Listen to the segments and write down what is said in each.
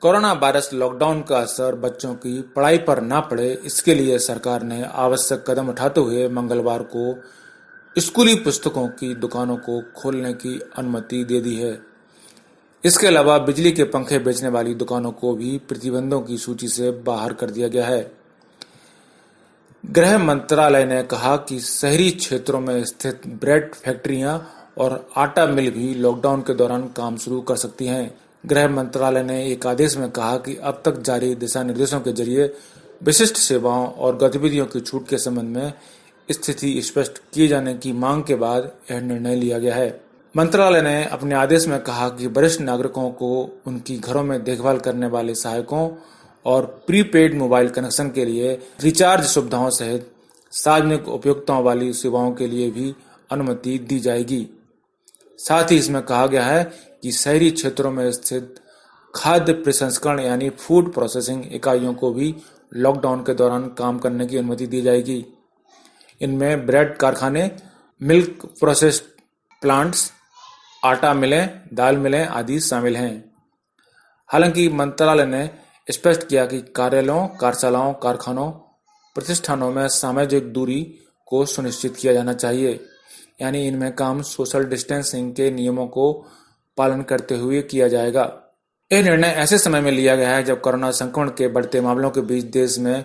Corona virus lockdown का असर बच्चों की पढ़ाई पर न पड़े, इसके लिए सरकार ने आवश्यक कदम उठाते हुए मंगलवार को स्कूली पुस्तकों की दुकानों को खोलने की अनुमति दे दी है। इसके अलावा बिजली के पंखे बेचने वाली दुकानों को भी प्रतिबंधों की सूची से बाहर कर दिया गया है। गृह मंत्रालय ने कहा कि शहरी क्षेत्रों में स्थित ब्रेड फैक्ट्रियां और आटा मिल भी लॉकडाउन के दौरान काम शुरू कर सकती हैं। गृह मंत्रालय ने एक आदेश में कहा कि अब तक जारी दिशा निर्देशों के जरिए विशिष्ट सेवाओं और गतिविधियों की छूट के संबंध में स्थिति स्पष्ट किए जाने की मांग के बाद यह निर्णय लिया गया है। मंत्रालय ने अपने आदेश में कहा कि वरिष्ठ नागरिकों को उनकी घरों में देखभाल करने वाले सहायकों और प्रीपेड मोबाइल कनेक्शन के लिए रिचार्ज सुविधाओं सहित सार्वजनिक उपयोगिताओं वाली सेवाओं के लिए भी अनुमति दी जाएगी। साथ ही इसमें कहा गया है कि शहरी क्षेत्रों में स्थित खाद्य प्रसंस्करण यानी फूड प्रोसेसिंग इकाइयों को भी लॉकडाउन के दौरान काम करने की अनुमति दी जाएगी। इनमें ब्रेड कारखाने, मिल्क प्रोसेस प्लांट्स, आटा मिलें, दाल मिलें आदि शामिल हैं। हालांकि मंत्रालय ने स्पष्ट किया कि कार्यालयों, कार्यशालाओं, कारखानों, प्रतिष्ठानों में सामाजिक दूरी को सुनिश्चित किया जाना चाहिए, यानी इनमें काम सोशल डिस्टेंसिंग के नियमों को पालन करते हुए किया जाएगा। यह निर्णय ऐसे समय में लिया गया है जब कोरोना संक्रमण के बढ़ते मामलों के बीच देश में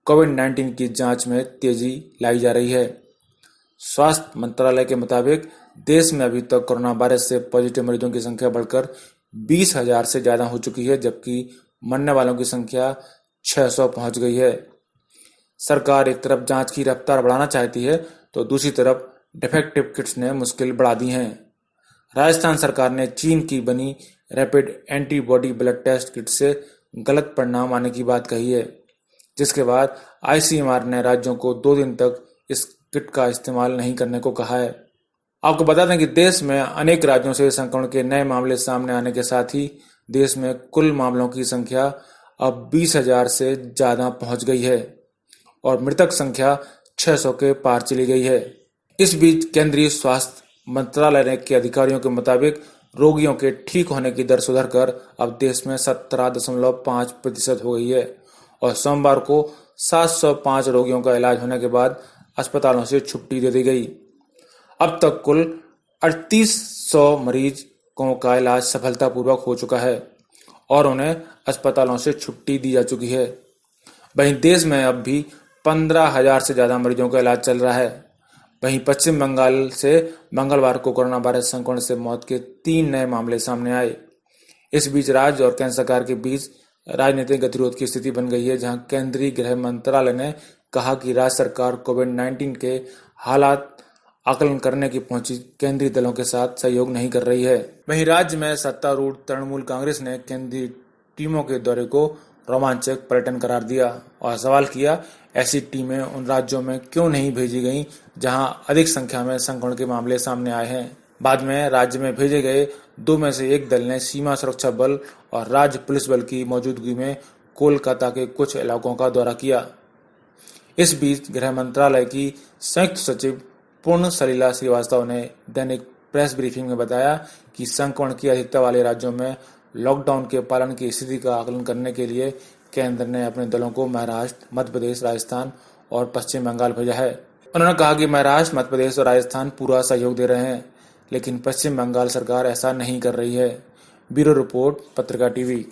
कोविड-19 की जांच में तेजी लाई जा रही है। स्वास्थ्य मंत्रालय के मुताबिक देश में अभी तक कोरोना वायरस से पॉजिटिव मरीजों की संख्या बढ़कर 20,000 से ज्यादा हो चुकी है, जबकि मरने वालों की संख्या 600 पहुंच गई है। सरकार एक तरफ जांच की रफ्तार बढ़ाना चाहती है तो दूसरी तरफ डिफेक्टिव किट्स ने मुश्किल बढ़ा दी हैं। राजस्थान सरकार ने चीन की बनी rapid antibody blood test kit से गलत परिणाम आने की बात कही है, जिसके बाद आईसीएमआर ने राज्यों को 2 दिन तक इस किट का इस्तेमाल नहीं करने को कहा है। आपको बता दें कि देश में अनेक राज्यों से संक्रमण के नए मामले सामने आने के साथ ही देश में कुल मामलों की संख्या अब 20,000 से ज्यादा पहुंच गई है और मृतक संख्या 600 के पार चली गई है। इस बीच केंद्रीय स्वास्थ्य मंत्रालय के अधिकारियों के मुताबिक रोगियों के ठीक होने की दर सुधरकर अब देश में 17.5% हो गई है और सोमवार को 705 रोगियों का इलाज होने के बाद अस्पतालों से छुट्टी दे दी गई। अब तक कुल 3800 मरीजों का इलाज सफलतापूर्वक हो चुका है और उन्हें अस्पतालों से छुट्टी दी जा चुकी है। वहीं देश में अब भी 15,000 से ज्यादा मरीजों का इलाज चल रहा है। वहीं पश्चिम बंगाल से मंगलवार को कोरोना वायरस संक्रमण से मौत के 3 नए मामले सामने आए। इस बीच राज्य और केंद्र सरकार के बीच राजनीतिक गतिरोध की स्थिति बन गई है, जहां केंद्रीय गृह मंत्रालय ने कहा कि राज्य सरकार कोविड-19 के हालात आकलन करने की पहुंची केंद्रीय दलों के साथ सहयोग नहीं कर रही है। वहीं राज्य में सत्तारूढ़ तृणमूल कांग्रेस ने केंद्रीय टीमों के दौरे को रोमांचक पर्यटन करार दिया और सवाल किया, ऐसी टीमें उन राज्यों में क्यों नहीं भेजी गईं जहां अधिक संख्या में संक्रमण के मामले सामने आए हैं। बाद में राज्य में भेजे गए 2 में से एक दल ने सीमा सुरक्षा बल और राज्य पुलिस बल की मौजूदगी में कोलकाता के कुछ इलाकों का दौरा किया। इस बीच गृह मंत्रालय की संयुक्त सचिव पूर्ण सलिला श्रीवास्तव ने दैनिक प्रेस ब्रीफिंग में बताया कि संक्रमण की अधिकता वाले राज्यों में लॉकडाउन के पालन की स्थिति का आकलन करने के लिए केंद्र ने अपने दलों को महाराष्ट्र, मध्य प्रदेश, राजस्थान और पश्चिम बंगाल भेजा है। उन्होंने कहा कि महाराष्ट्र, मध्य प्रदेश और राजस्थान पूरा सहयोग दे रहे हैं, लेकिन पश्चिम बंगाल सरकार ऐसा नहीं कर रही है। ब्यूरो रिपोर्ट, पत्रिका टीवी।